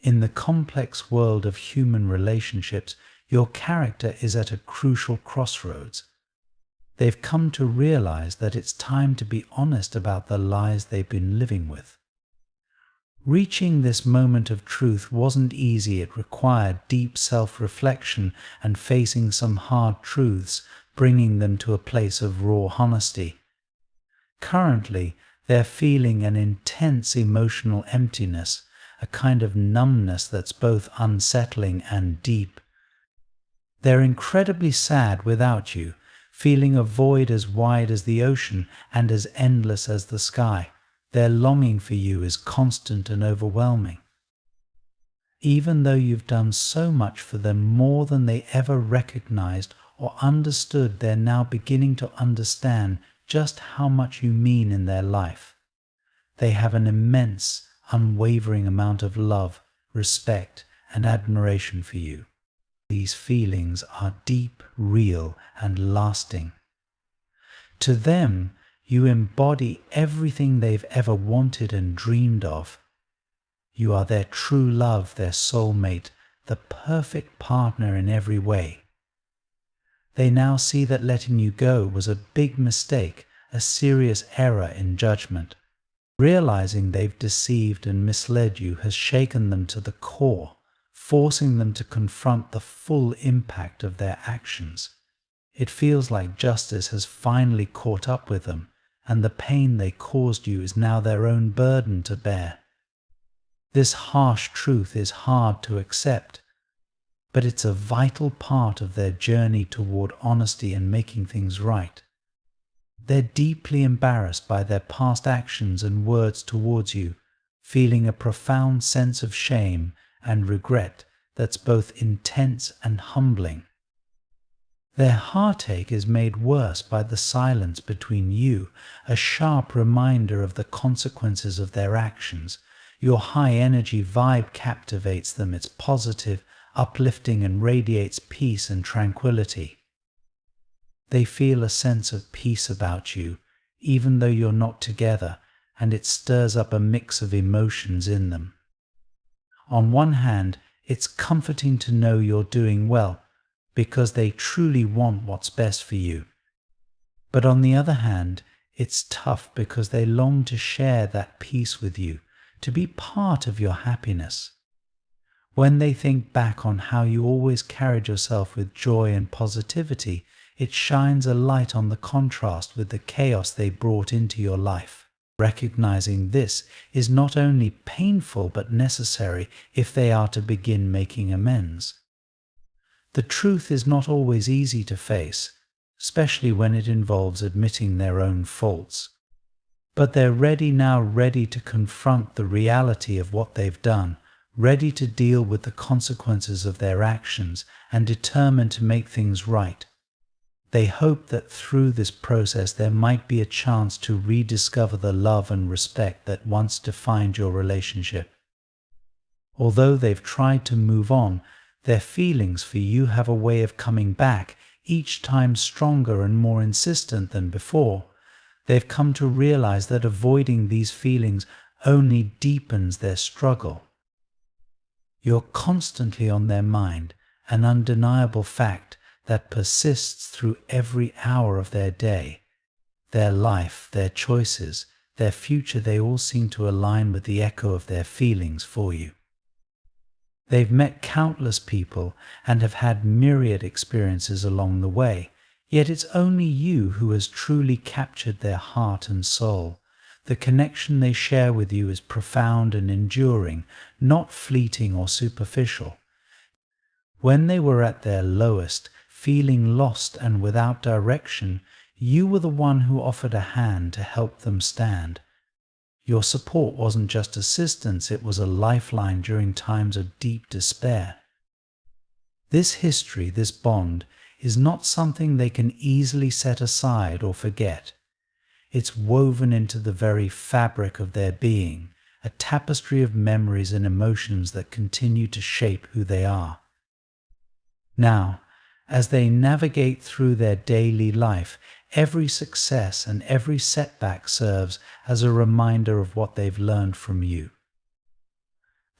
In the complex world of human relationships, your character is at a crucial crossroads. They've come to realize that it's time to be honest about the lies they've been living with. Reaching this moment of truth wasn't easy. It required deep self-reflection and facing some hard truths, bringing them to a place of raw honesty. Currently, they're feeling an intense emotional emptiness, a kind of numbness that's both unsettling and deep. They're incredibly sad without you, feeling a void as wide as the ocean and as endless as the sky. Their longing for you is constant and overwhelming. Even though you've done so much for them, more than they ever recognized or understood, they're now beginning to understand just how much you mean in their life. They have an immense, unwavering amount of love, respect, and admiration for you. These feelings are deep, real, and lasting. To them, you embody everything they've ever wanted and dreamed of. You are their true love, their soulmate, the perfect partner in every way. They now see that letting you go was a big mistake, a serious error in judgment. Realizing they've deceived and misled you has shaken them to the core, forcing them to confront the full impact of their actions. It feels like justice has finally caught up with them, and the pain they caused you is now their own burden to bear. This harsh truth is hard to accept, but it's a vital part of their journey toward honesty and making things right. They're deeply embarrassed by their past actions and words towards you, feeling a profound sense of shame and regret that's both intense and humbling. Their heartache is made worse by the silence between you, a sharp reminder of the consequences of their actions. Your high-energy vibe captivates them. It's positive, uplifting, and radiates peace and tranquility. They feel a sense of peace about you, even though you're not together, and it stirs up a mix of emotions in them. On one hand, it's comforting to know you're doing well, because they truly want what's best for you. But on the other hand, it's tough because they long to share that peace with you, to be part of your happiness. When they think back on how you always carried yourself with joy and positivity, it shines a light on the contrast with the chaos they brought into your life. Recognizing this is not only painful but necessary if they are to begin making amends. The truth is not always easy to face, especially when it involves admitting their own faults. But they're ready to confront the reality of what they've done, ready to deal with the consequences of their actions, and determined to make things right. They hope that through this process there might be a chance to rediscover the love and respect that once defined your relationship. Although they've tried to move on, their feelings for you have a way of coming back, each time stronger and more insistent than before. They've come to realize that avoiding these feelings only deepens their struggle. You're constantly on their mind, an undeniable fact that persists through every hour of their day. Their life, their choices, their future, they all seem to align with the echo of their feelings for you. They've met countless people and have had myriad experiences along the way, yet it's only you who has truly captured their heart and soul. The connection they share with you is profound and enduring, not fleeting or superficial. When they were at their lowest, feeling lost and without direction, you were the one who offered a hand to help them stand. Your support wasn't just assistance, it was a lifeline during times of deep despair. This history, this bond, is not something they can easily set aside or forget. It's woven into the very fabric of their being, a tapestry of memories and emotions that continue to shape who they are. Now, as they navigate through their daily life, every success and every setback serves as a reminder of what they've learned from you.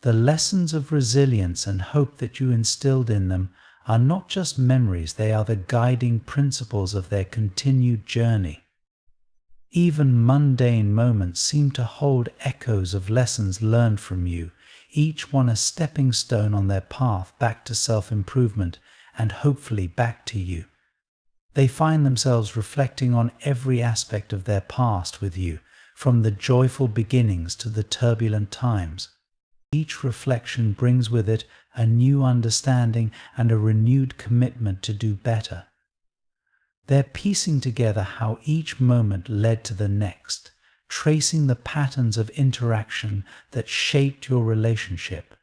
The lessons of resilience and hope that you instilled in them are not just memories, they are the guiding principles of their continued journey. Even mundane moments seem to hold echoes of lessons learned from you, each one a stepping stone on their path back to self-improvement and hopefully back to you. They find themselves reflecting on every aspect of their past with you, from the joyful beginnings to the turbulent times. Each reflection brings with it a new understanding and a renewed commitment to do better. They're piecing together how each moment led to the next, tracing the patterns of interaction that shaped your relationship.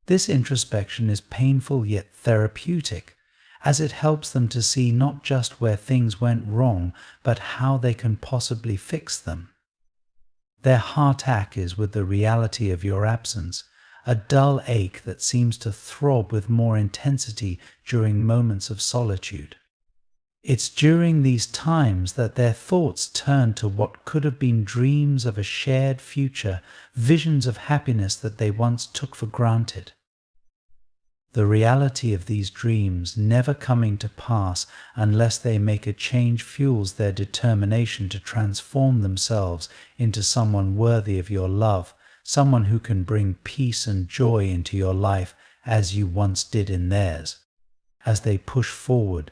This introspection is painful yet therapeutic, as it helps them to see not just where things went wrong, but how they can possibly fix them. Their heartache is with the reality of your absence, a dull ache that seems to throb with more intensity during moments of solitude. It's during these times that their thoughts turn to what could have been dreams of a shared future, visions of happiness that they once took for granted. The reality of these dreams never coming to pass unless they make a change fuels their determination to transform themselves into someone worthy of your love, someone who can bring peace and joy into your life as you once did in theirs. As they push forward,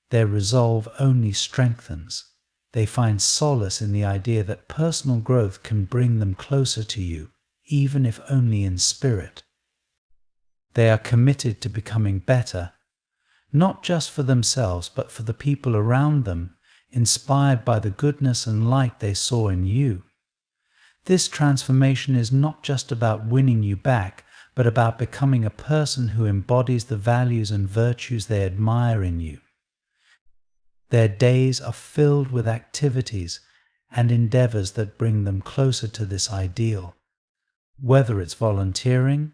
their resolve only strengthens. They find solace in the idea that personal growth can bring them closer to you, even if only in spirit. They are committed to becoming better, not just for themselves, but for the people around them, inspired by the goodness and light they saw in you. This transformation is not just about winning you back, but about becoming a person who embodies the values and virtues they admire in you. Their days are filled with activities and endeavors that bring them closer to this ideal. Whether it's volunteering,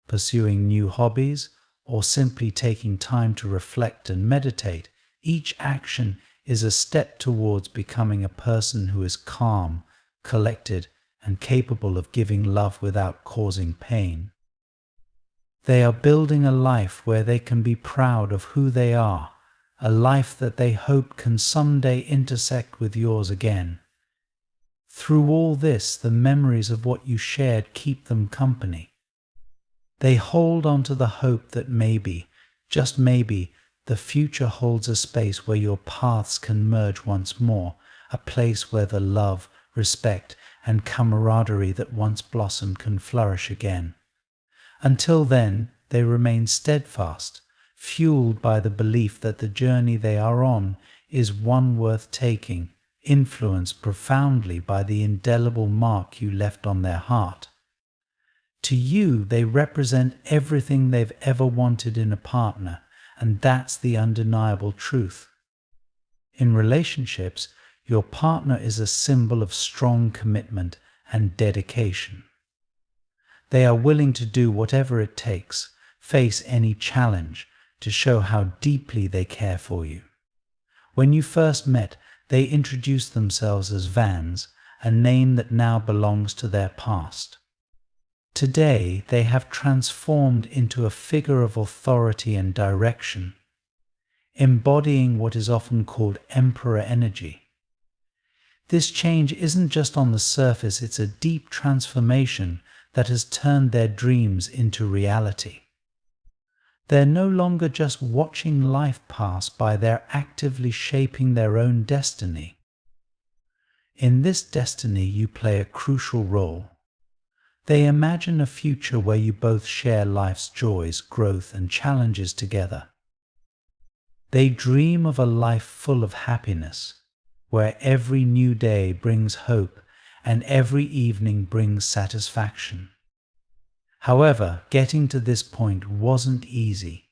pursuing new hobbies, or simply taking time to reflect and meditate, each action is a step towards becoming a person who is calm, collected, and capable of giving love without causing pain. They are building a life where they can be proud of who they are, a life that they hope can someday intersect with yours again. Through all this, the memories of what you shared keep them company. They hold on to the hope that maybe, just maybe, the future holds a space where your paths can merge once more, a place where the love, respect, and camaraderie that once blossomed can flourish again. Until then, they remain steadfast, fueled by the belief that the journey they are on is one worth taking, influenced profoundly by the indelible mark you left on their heart. To you, they represent everything they've ever wanted in a partner, and that's the undeniable truth. In relationships, your partner is a symbol of strong commitment and dedication. They are willing to do whatever it takes, face any challenge, to show how deeply they care for you. When you first met, they introduced themselves as Vans, a name that now belongs to their past. Today, they have transformed into a figure of authority and direction, embodying what is often called emperor energy. This change isn't just on the surface, it's a deep transformation that has turned their dreams into reality. They're no longer just watching life pass by, they're actively shaping their own destiny. In this destiny, you play a crucial role. They imagine a future where you both share life's joys, growth, and challenges together. They dream of a life full of happiness, where every new day brings hope and every evening brings satisfaction. However, getting to this point wasn't easy.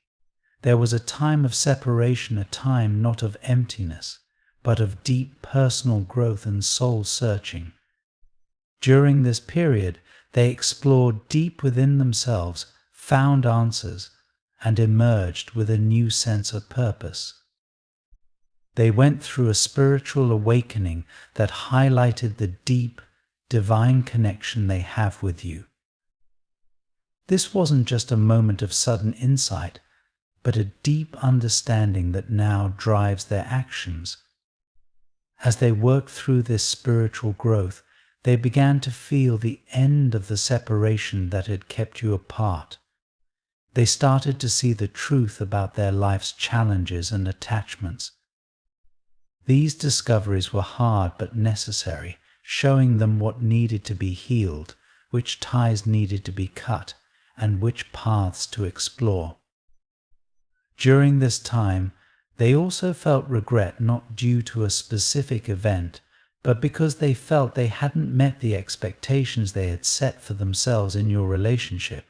There was a time of separation, a time not of emptiness, but of deep personal growth and soul searching. During this period, they explored deep within themselves, found answers, and emerged with a new sense of purpose. They went through a spiritual awakening that highlighted the deep, divine connection they have with you. This wasn't just a moment of sudden insight, but a deep understanding that now drives their actions. As they worked through this spiritual growth, they began to feel the end of the separation that had kept you apart. They started to see the truth about their life's challenges and attachments. These discoveries were hard but necessary, showing them what needed to be healed, which ties needed to be cut, and which paths to explore. During this time, they also felt regret not due to a specific event, but because they felt they hadn't met the expectations they had set for themselves in your relationship.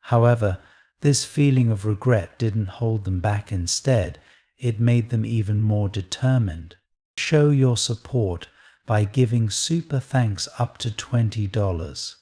However, this feeling of regret didn't hold them back. Instead, it made them even more determined. Show your support by giving super thanks up to $20.